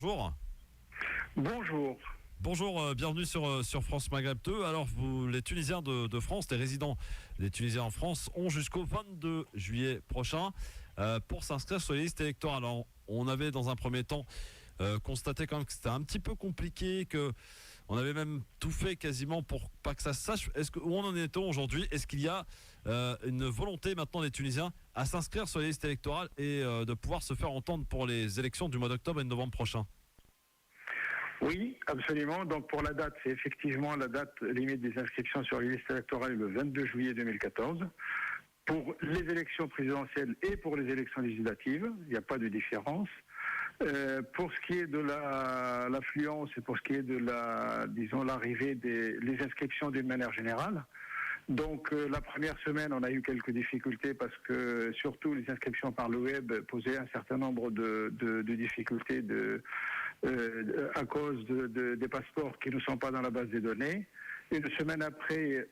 Bonjour. Bonjour. Bonjour, bienvenue sur France Maghreb 2. Alors, les Tunisiens de France, les résidents des Tunisiens en France, ont jusqu'au 22 juillet prochain pour s'inscrire sur les listes électorales. Alors, on avait dans un premier temps constaté quand même que c'était un petit peu compliqué, que on avait même tout fait quasiment pour pas que ça se sache. Où en est-on aujourd'hui? Est-ce qu'il y a une volonté maintenant des Tunisiens à s'inscrire sur les listes électorales et de pouvoir se faire entendre pour les élections du mois d'octobre et de novembre prochain? Oui, absolument. Donc pour la date, c'est effectivement la date limite des inscriptions sur les listes électorales le 22 juillet 2014. Pour les élections présidentielles et pour les élections législatives, il n'y a pas de différence. Pour ce qui est de l'affluence et pour ce qui est de l'arrivée des inscriptions d'une manière générale, donc la première semaine, on a eu quelques difficultés parce que surtout les inscriptions par le web posaient un certain nombre de difficultés à cause des passeports qui ne sont pas dans la base des données. Une semaine après,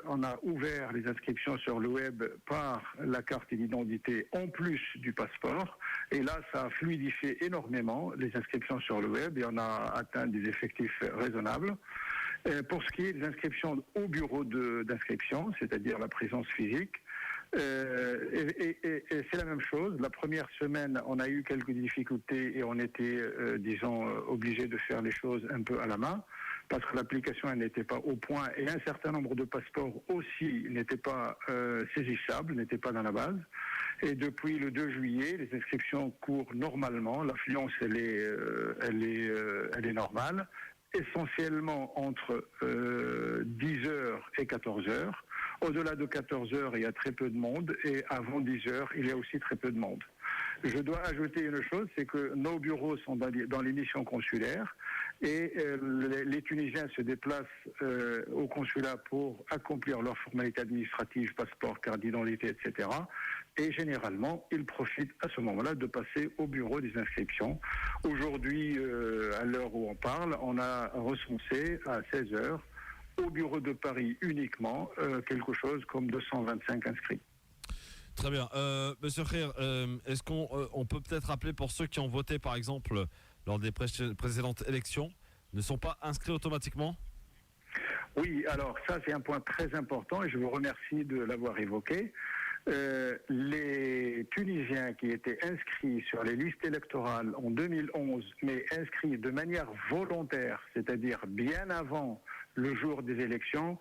on a ouvert les inscriptions sur le web par la carte d'identité en plus du passeport. Et là, ça a fluidifié énormément les inscriptions sur le web et on a atteint des effectifs raisonnables. Pour ce qui est des inscriptions au bureau d'inscription, c'est-à-dire la présence physique, et c'est la même chose. La première semaine, on a eu quelques difficultés et on était, obligé de faire les choses un peu à la main parce que l'application elle n'était pas au point et un certain nombre de passeports aussi n'étaient pas saisissables, n'étaient pas dans la base. Et depuis le 2 juillet, les inscriptions courent normalement. L'affluence elle est normale, essentiellement entre 10h et 14h. Au-delà de 14h, il y a très peu de monde et avant 10h, il y a aussi très peu de monde. Je dois ajouter une chose, c'est que nos bureaux sont dans les missions consulaires et les Tunisiens se déplacent au consulat pour accomplir leurs formalités administratives, passeport, carte d'identité, etc. Et généralement, ils profitent à ce moment-là de passer au bureau des inscriptions. Aujourd'hui, à l'heure où on parle, on a recensé à 16h au bureau de Paris uniquement quelque chose comme 225 inscrits. Très bien. Monsieur Khir, est-ce qu'on peut peut-être rappeler pour ceux qui ont voté, par exemple, lors des précédentes élections, ne sont pas inscrits automatiquement? Oui, alors ça c'est un point très important et je vous remercie de l'avoir évoqué. Les Tunisiens qui étaient inscrits sur les listes électorales en 2011, mais inscrits de manière volontaire, c'est-à-dire bien avant le jour des élections,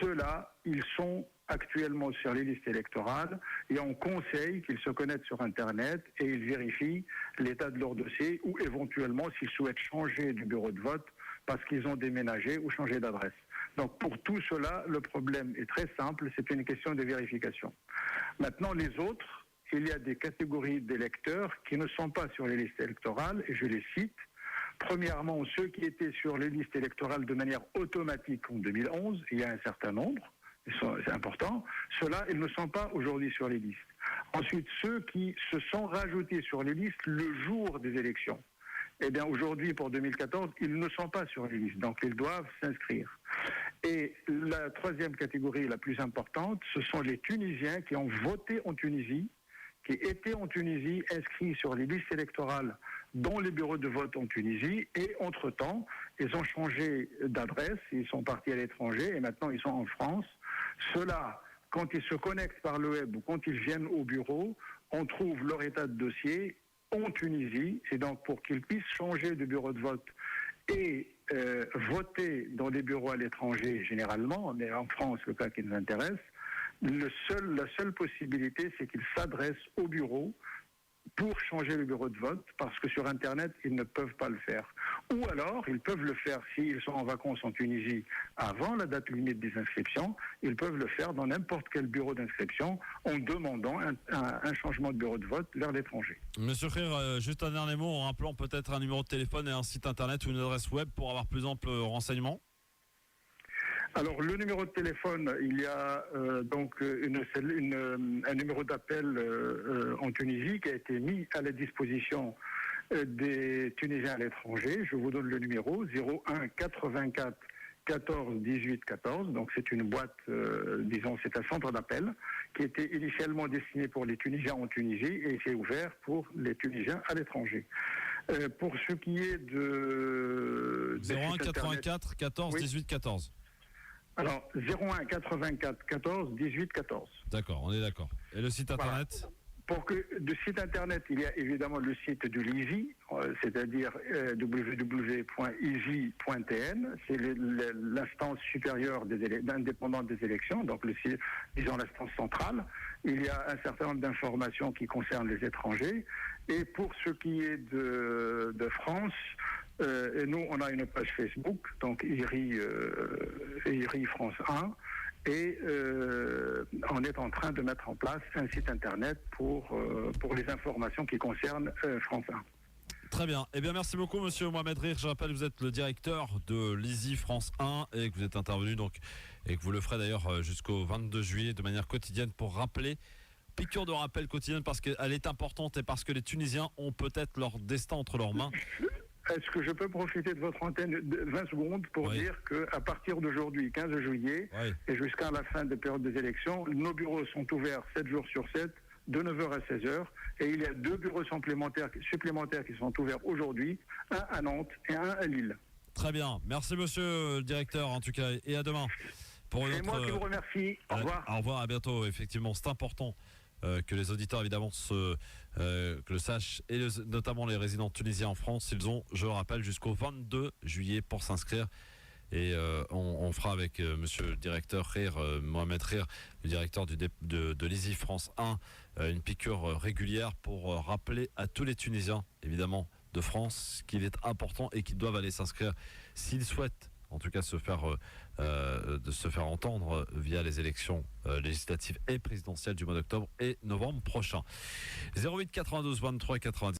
ceux-là, ils sont actuellement sur les listes électorales et on conseille qu'ils se connectent sur Internet et ils vérifient l'état de leur dossier ou éventuellement s'ils souhaitent changer du bureau de vote parce qu'ils ont déménagé ou changé d'adresse. Donc pour tout cela, le problème est très simple, c'est une question de vérification. Maintenant, les autres, il y a des catégories d'électeurs qui ne sont pas sur les listes électorales et je les cite. Premièrement, ceux qui étaient sur les listes électorales de manière automatique en 2011, il y a un certain nombre, c'est important, ceux-là, ils ne sont pas aujourd'hui sur les listes. Ensuite, ceux qui se sont rajoutés sur les listes le jour des élections. Eh bien, aujourd'hui, pour 2014, ils ne sont pas sur les listes, donc ils doivent s'inscrire. Et la troisième catégorie la plus importante, ce sont les Tunisiens qui ont voté en Tunisie, qui étaient en Tunisie inscrits sur les listes électorales dans les bureaux de vote en Tunisie, et entre-temps, ils ont changé d'adresse, ils sont partis à l'étranger, et maintenant ils sont en France. Ceux-là, quand ils se connectent par le web ou quand ils viennent au bureau, on trouve leur état de dossier en Tunisie, et donc pour qu'ils puissent changer de bureau de vote et voter dans des bureaux à l'étranger généralement, mais en France, le cas qui nous intéresse, la seule possibilité, c'est qu'ils s'adressent au bureau pour changer le bureau de vote, parce que sur Internet, ils ne peuvent pas le faire. Ou alors, ils peuvent le faire s'ils sont en vacances en Tunisie avant la date limite des inscriptions, ils peuvent le faire dans n'importe quel bureau d'inscription en demandant un changement de bureau de vote vers l'étranger. Monsieur Khir, juste un dernier mot en rappelant peut-être un numéro de téléphone et un site internet ou une adresse web pour avoir plus ample renseignement. Alors, le numéro de téléphone, il y a un numéro d'appel en Tunisie qui a été mis à la disposition des Tunisiens à l'étranger. Je vous donne le numéro 01 84 14 18 14. Donc, c'est une boîte, c'est un centre d'appel qui était initialement destiné pour les Tunisiens en Tunisie et c'est ouvert pour les Tunisiens à l'étranger. Pour ce qui est de 01 84 14 18 14. Alors 01 84 14 18 14. D'accord, on est d'accord. Et le site internet? Pour que de site internet, il y a évidemment le site de l'ISI, c'est-à-dire www.isi.tn, c'est l'instance supérieure indépendante des élections, donc disons l'instance centrale. Il y a un certain nombre d'informations qui concernent les étrangers. Et pour ce qui est de France, et nous on a une page Facebook, donc IRI France 1. Et on est en train de mettre en place un site internet pour les informations qui concernent France 1. Très bien. Eh bien, merci beaucoup, monsieur Mohamed Rire. Je rappelle, vous êtes le directeur de l'ISI France 1 et que vous êtes intervenu donc, et que vous le ferez d'ailleurs jusqu'au 22 juillet de manière quotidienne pour rappeler, piqûre de rappel quotidienne parce qu'elle est importante et parce que les Tunisiens ont peut-être leur destin entre leurs mains. Est-ce que je peux profiter de votre antenne de 20 secondes pour dire qu'à partir d'aujourd'hui, 15 juillet, et jusqu'à la fin de la période des élections, nos bureaux sont ouverts 7 jours sur 7, de 9h à 16h, et il y a 2 bureaux supplémentaires qui sont ouverts aujourd'hui, un à Nantes et un à Lille. Très bien. Merci, monsieur le directeur, en tout cas, et à demain. C'est moi qui vous remercie. Au revoir. Au revoir, à bientôt. Effectivement, c'est important que les auditeurs, évidemment, que le sachent, et notamment les résidents tunisiens en France. Ils ont, je le rappelle, jusqu'au 22 juillet pour s'inscrire. Et on fera avec monsieur le directeur Rire, Mohamed Rire, le directeur de l'ISI France 1, une piqûre régulière pour rappeler à tous les Tunisiens, évidemment, de France, qu'il est important et qu'ils doivent aller s'inscrire s'ils souhaitent, en tout cas, se faire entendre via les élections législatives et présidentielles du mois d'octobre et novembre prochain. 08 92 23 90.